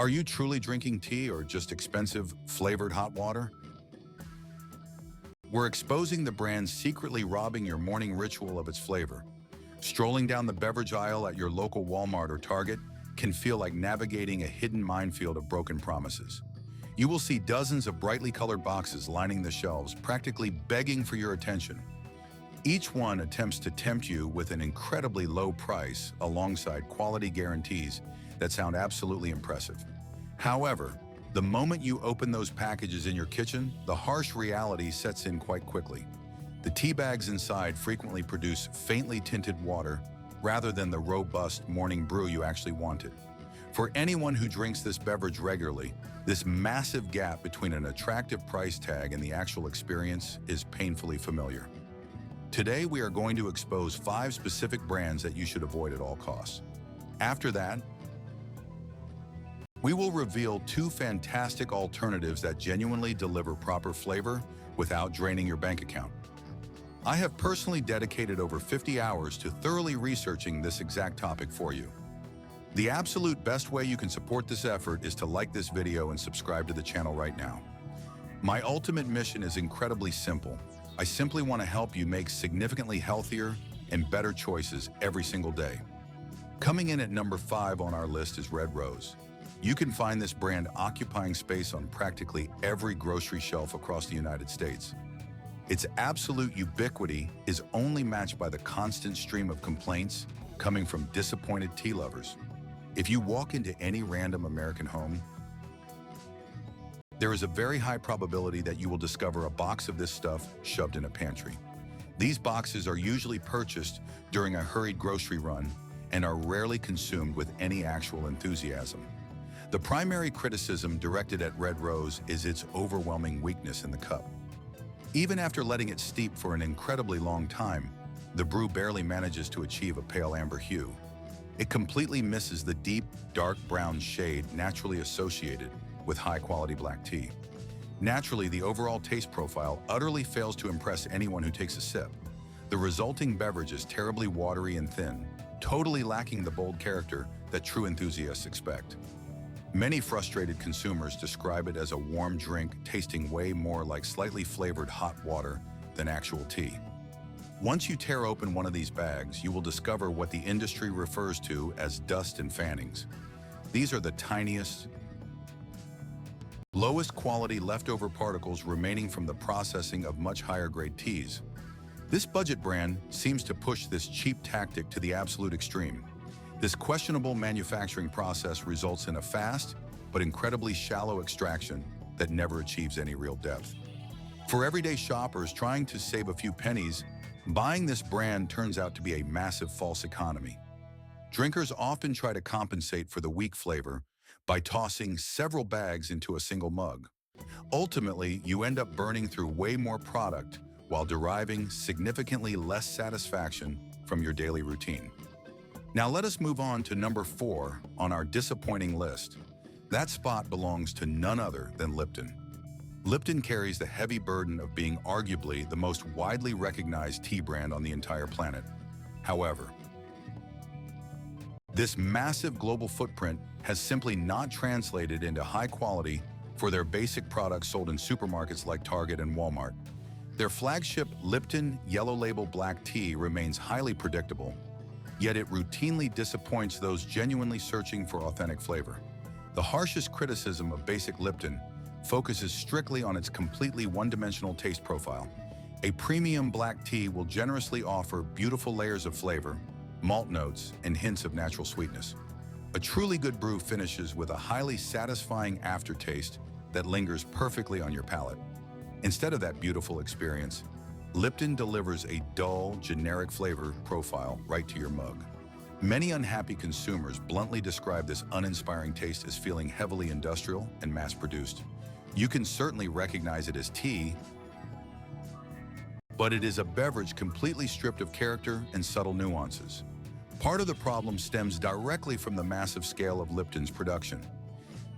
Are you truly drinking tea or just expensive, flavored hot water? We're exposing the brand secretly robbing your morning ritual of its flavor. Strolling down the beverage aisle at your local Walmart or Target can feel like navigating a hidden minefield of broken promises. You will see dozens of brightly colored boxes lining the shelves, practically begging for your attention. Each one attempts to tempt you with an incredibly low price alongside quality guarantees that sound absolutely impressive. However, the moment you open those packages in your kitchen, the harsh reality sets in quite quickly. The tea bags inside frequently produce faintly tinted water rather than the robust morning brew you actually wanted. For anyone who drinks this beverage regularly, this massive gap between an attractive price tag and the actual experience is painfully familiar. Today, we are going to expose 5 specific brands that you should avoid at all costs. After that, we will reveal 2 fantastic alternatives that genuinely deliver proper flavor without draining your bank account. I have personally dedicated over 50 hours to thoroughly researching this exact topic for you. The absolute best way you can support this effort is to like this video and subscribe to the channel right now. My ultimate mission is incredibly simple. I simply want to help you make significantly healthier and better choices every single day. Coming in at number 5 on our list is Red Rose. You can find this brand occupying space on practically every grocery shelf across the United States. Its absolute ubiquity is only matched by the constant stream of complaints coming from disappointed tea lovers. If you walk into any random American home, there is a very high probability that you will discover a box of this stuff shoved in a pantry. These boxes are usually purchased during a hurried grocery run and are rarely consumed with any actual enthusiasm. The primary criticism directed at Red Rose is its overwhelming weakness in the cup. Even after letting it steep for an incredibly long time, the brew barely manages to achieve a pale amber hue. It completely misses the deep, dark brown shade naturally associated with high-quality black tea. Naturally, the overall taste profile utterly fails to impress anyone who takes a sip. The resulting beverage is terribly watery and thin, totally lacking the bold character that true enthusiasts expect. Many frustrated consumers describe it as a warm drink tasting way more like slightly flavored hot water than actual tea. Once you tear open one of these bags, you will discover what the industry refers to as dust and fannings. These are the tiniest, lowest quality leftover particles remaining from the processing of much higher grade teas. This budget brand seems to push this cheap tactic to the absolute extreme. This questionable manufacturing process results in a fast but incredibly shallow extraction that never achieves any real depth. For everyday shoppers trying to save a few pennies, buying this brand turns out to be a massive false economy. Drinkers often try to compensate for the weak flavor by tossing several bags into a single mug. Ultimately, you end up burning through way more product while deriving significantly less satisfaction from your daily routine. Now let us move on to number 4 on our disappointing list. That spot belongs to none other than Lipton. Lipton carries the heavy burden of being arguably the most widely recognized tea brand on the entire planet. However, this massive global footprint has simply not translated into high quality for their basic products sold in supermarkets like Target and Walmart. Their flagship Lipton Yellow Label Black Tea remains highly predictable, yet it routinely disappoints those genuinely searching for authentic flavor. The harshest criticism of basic Lipton focuses strictly on its completely one-dimensional taste profile. A premium black tea will generously offer beautiful layers of flavor, malt notes, and hints of natural sweetness. A truly good brew finishes with a highly satisfying aftertaste that lingers perfectly on your palate. Instead of that beautiful experience, Lipton delivers a dull, generic flavor profile right to your mug. Many unhappy consumers bluntly describe this uninspiring taste as feeling heavily industrial and mass-produced. You can certainly recognize it as tea, but it is a beverage completely stripped of character and subtle nuances. Part of the problem stems directly from the massive scale of Lipton's production.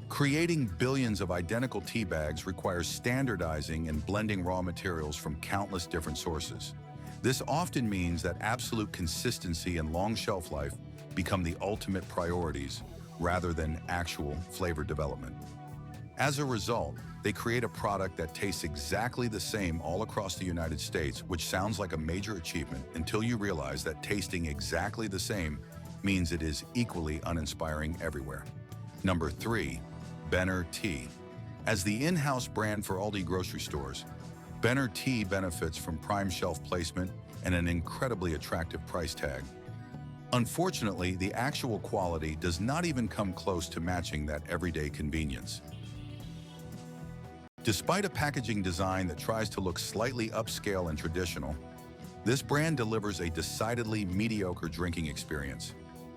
Creating billions of identical tea bags requires standardizing and blending raw materials from countless different sources. This often means that absolute consistency and long shelf life become the ultimate priorities, rather than actual flavor development. As a result, they create a product that tastes exactly the same all across the United States, which sounds like a major achievement until you realize that tasting exactly the same means it is equally uninspiring everywhere. Number 3. Benner Tea. As the in-house brand for Aldi grocery stores, Benner Tea benefits from prime shelf placement and an incredibly attractive price tag. Unfortunately, the actual quality does not even come close to matching that everyday convenience. Despite a packaging design that tries to look slightly upscale and traditional, this brand delivers a decidedly mediocre drinking experience.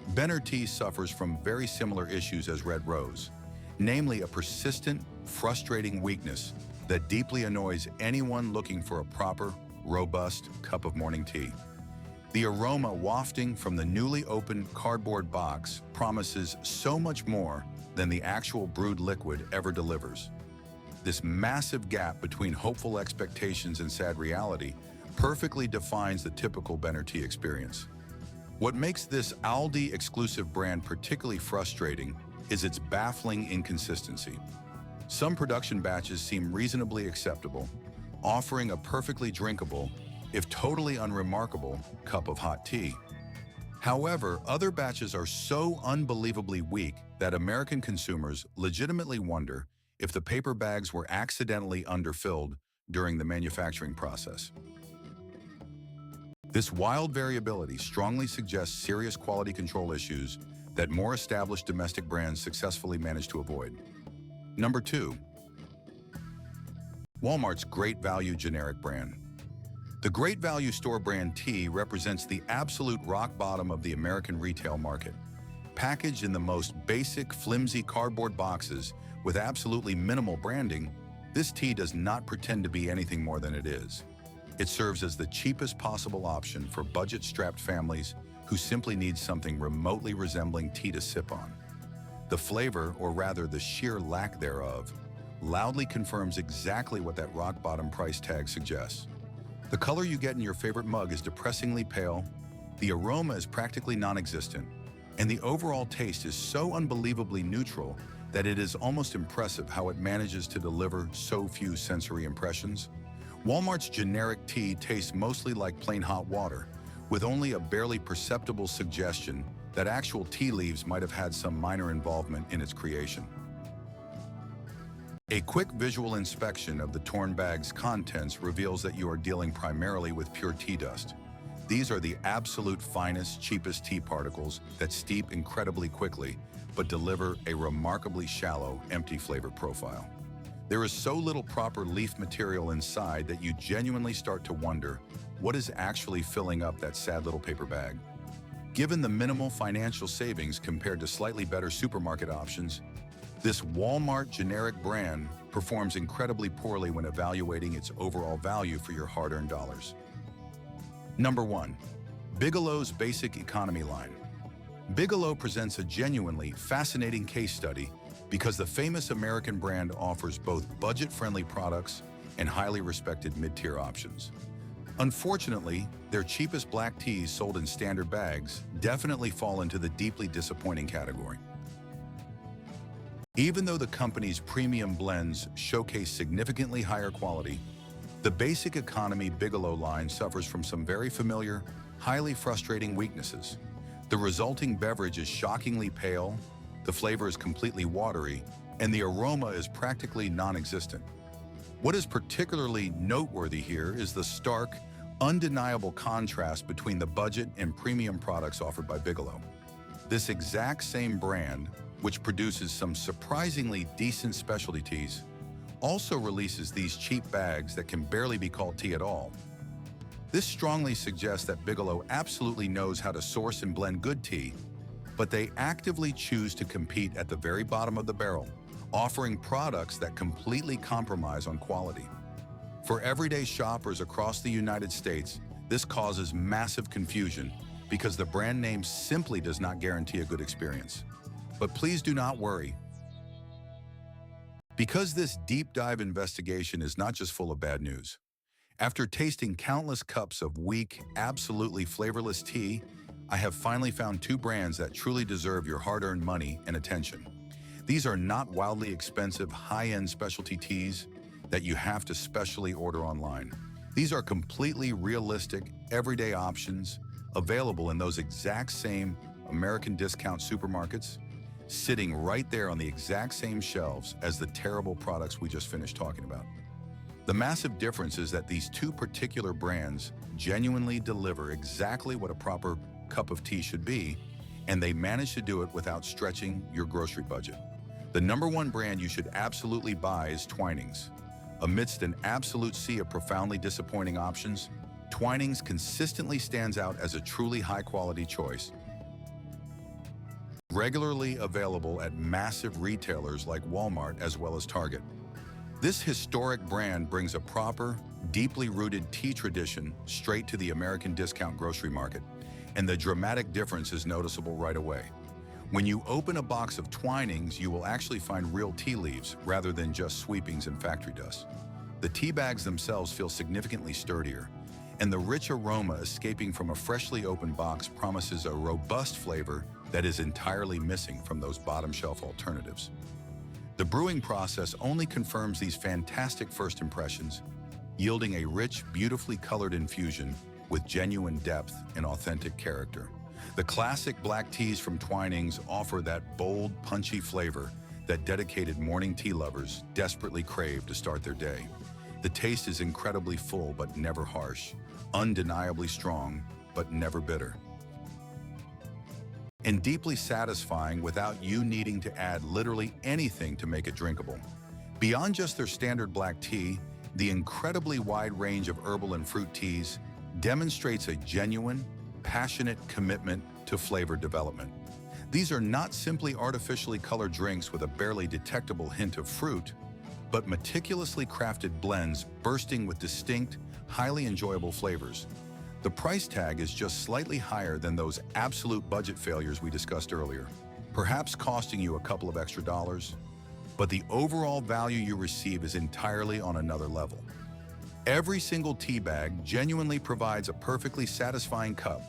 Benner Tea suffers from very similar issues as Red Rose, namely a persistent, frustrating weakness that deeply annoys anyone looking for a proper, robust cup of morning tea. The aroma wafting from the newly opened cardboard box promises so much more than the actual brewed liquid ever delivers. This massive gap between hopeful expectations and sad reality perfectly defines the typical Benner Tea experience. What makes this Aldi exclusive brand particularly frustrating is its baffling inconsistency. Some production batches seem reasonably acceptable, offering a perfectly drinkable, if totally unremarkable, cup of hot tea. However, other batches are so unbelievably weak that American consumers legitimately wonder if the paper bags were accidentally underfilled during the manufacturing process. This wild variability strongly suggests serious quality control issues that more established domestic brands successfully manage to avoid. Number 2. Walmart's Great Value generic brand. The Great Value store brand tea represents the absolute rock bottom of the American retail market. Packaged in the most basic, flimsy cardboard boxes with absolutely minimal branding, this tea does not pretend to be anything more than it is. It serves as the cheapest possible option for budget-strapped families who simply need something remotely resembling tea to sip on. The flavor, or rather the sheer lack thereof, loudly confirms exactly what that rock-bottom price tag suggests. The color you get in your favorite mug is depressingly pale, the aroma is practically non-existent, and the overall taste is so unbelievably neutral that it is almost impressive how it manages to deliver so few sensory impressions. Walmart's generic tea tastes mostly like plain hot water, with only a barely perceptible suggestion that actual tea leaves might have had some minor involvement in its creation. A quick visual inspection of the torn bag's contents reveals that you are dealing primarily with pure tea dust. These are the absolute finest, cheapest tea particles that steep incredibly quickly, but deliver a remarkably shallow, empty flavor profile. There is so little proper leaf material inside that you genuinely start to wonder what is actually filling up that sad little paper bag. Given the minimal financial savings compared to slightly better supermarket options, this Walmart generic brand performs incredibly poorly when evaluating its overall value for your hard-earned dollars. Number 1. Bigelow's Basic Economy line. Bigelow presents a genuinely fascinating case study because the famous American brand offers both budget-friendly products and highly respected mid-tier options. Unfortunately, their cheapest black teas sold in standard bags definitely fall into the deeply disappointing category. Even though the company's premium blends showcase significantly higher quality, the Basic Economy Bigelow line suffers from some very familiar, highly frustrating weaknesses. The resulting beverage is shockingly pale, the flavor is completely watery, and the aroma is practically non-existent. What is particularly noteworthy here is the stark, undeniable contrast between the budget and premium products offered by Bigelow. This exact same brand, which produces some surprisingly decent specialty teas, also releases these cheap bags that can barely be called tea at all. This strongly suggests that Bigelow absolutely knows how to source and blend good tea, but they actively choose to compete at the very bottom of the barrel, offering products that completely compromise on quality. For everyday shoppers across the United States, this causes massive confusion because the brand name simply does not guarantee a good experience. But please do not worry, because this deep dive investigation is not just full of bad news. After tasting countless cups of weak, absolutely flavorless tea, I have finally found two brands that truly deserve your hard-earned money and attention. These are not wildly expensive, high-end specialty teas that you have to specially order online. These are completely realistic, everyday options available in those exact same American discount supermarkets, sitting right there on the exact same shelves as the terrible products we just finished talking about. The massive difference is that these two particular brands genuinely deliver exactly what a proper cup of tea should be, and they manage to do it without stretching your grocery budget. The number one brand you should absolutely buy is Twinings. Amidst an absolute sea of profoundly disappointing options, Twinings consistently stands out as a truly high-quality choice, regularly available at massive retailers like Walmart as well as Target. This historic brand brings a proper, deeply rooted tea tradition straight to the American discount grocery market, and the dramatic difference is noticeable right away. When you open a box of Twinings, you will actually find real tea leaves rather than just sweepings and factory dust. The tea bags themselves feel significantly sturdier, and the rich aroma escaping from a freshly opened box promises a robust flavor that is entirely missing from those bottom-shelf alternatives. The brewing process only confirms these fantastic first impressions, yielding a rich, beautifully colored infusion with genuine depth and authentic character. The classic black teas from Twinings offer that bold, punchy flavor that dedicated morning tea lovers desperately crave to start their day. The taste is incredibly full but never harsh, undeniably strong but never bitter, and deeply satisfying without you needing to add literally anything to make it drinkable. Beyond just their standard black tea, the incredibly wide range of herbal and fruit teas demonstrates a genuine, passionate commitment to flavor development. These are not simply artificially colored drinks with a barely detectable hint of fruit, but meticulously crafted blends bursting with distinct, highly enjoyable flavors. The price tag is just slightly higher than those absolute budget failures we discussed earlier, perhaps costing you a couple of extra dollars, but the overall value you receive is entirely on another level. Every single tea bag genuinely provides a perfectly satisfying cup,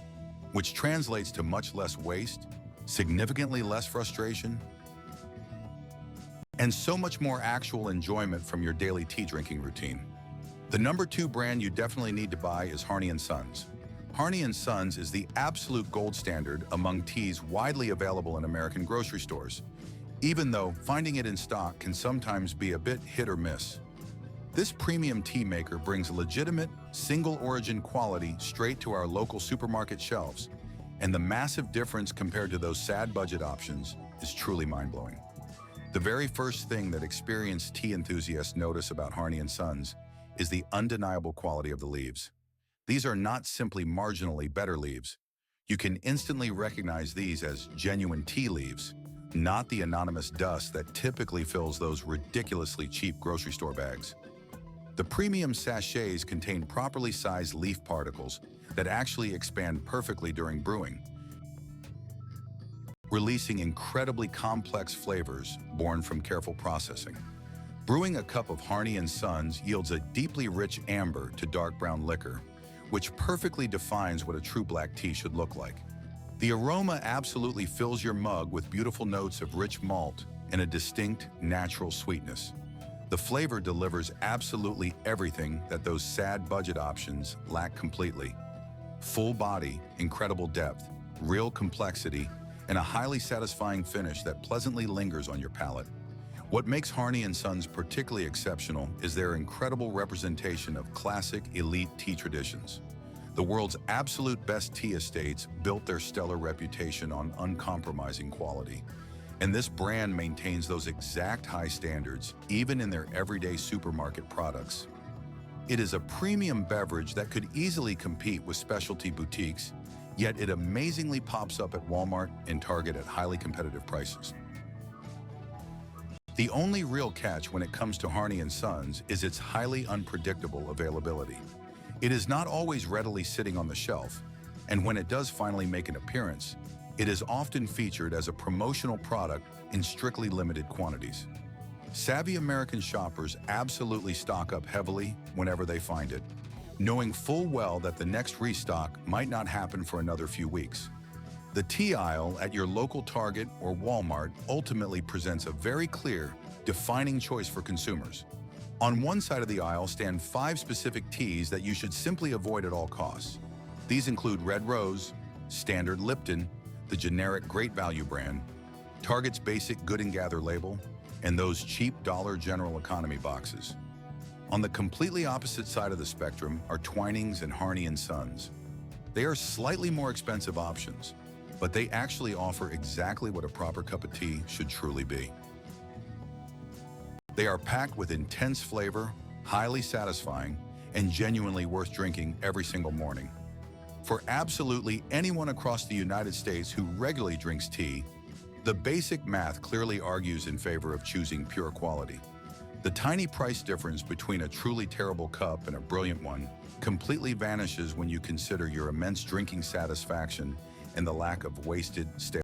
which translates to much less waste, significantly less frustration, and so much more actual enjoyment from your daily tea drinking routine. The number two brand you definitely need to buy is Harney & Sons. Harney & Sons is the absolute gold standard among teas widely available in American grocery stores, even though finding it in stock can sometimes be a bit hit or miss. This premium tea maker brings legitimate, single-origin quality straight to our local supermarket shelves, and the massive difference compared to those sad budget options is truly mind-blowing. The very first thing that experienced tea enthusiasts notice about Harney & Sons is the undeniable quality of the leaves. These are not simply marginally better leaves. You can instantly recognize these as genuine tea leaves, not the anonymous dust that typically fills those ridiculously cheap grocery store bags. The premium sachets contain properly sized leaf particles that actually expand perfectly during brewing, releasing incredibly complex flavors born from careful processing. Brewing a cup of Harney & Sons yields a deeply rich amber to dark brown liquor, which perfectly defines what a true black tea should look like. The aroma absolutely fills your mug with beautiful notes of rich malt and a distinct, natural sweetness. The flavor delivers absolutely everything that those sad budget options lack completely. Full body, incredible depth, real complexity, and a highly satisfying finish that pleasantly lingers on your palate. What makes Harney & Sons particularly exceptional is their incredible representation of classic, elite tea traditions. The world's absolute best tea estates built their stellar reputation on uncompromising quality, and this brand maintains those exact high standards even in their everyday supermarket products. It is a premium beverage that could easily compete with specialty boutiques, yet it amazingly pops up at Walmart and Target at highly competitive prices. The only real catch when it comes to Harney & Sons is its highly unpredictable availability. It is not always readily sitting on the shelf, and when it does finally make an appearance, it is often featured as a promotional product in strictly limited quantities. Savvy American shoppers absolutely stock up heavily whenever they find it, knowing full well that the next restock might not happen for another few weeks. The tea aisle at your local Target or Walmart ultimately presents a very clear, defining choice for consumers. On one side of the aisle stand 5 specific teas that you should simply avoid at all costs. These include Red Rose, Standard Lipton, the generic Great Value brand, Target's basic Good and Gather label, and those cheap Dollar General Economy boxes. On the completely opposite side of the spectrum are Twinings and Harney & Sons. They are slightly more expensive options, but they actually offer exactly what a proper cup of tea should truly be. They are packed with intense flavor, highly satisfying, and genuinely worth drinking every single morning. For absolutely anyone across the United States who regularly drinks tea, the basic math clearly argues in favor of choosing pure quality. The tiny price difference between a truly terrible cup and a brilliant one completely vanishes when you consider your immense drinking satisfaction and the lack of wasted, stale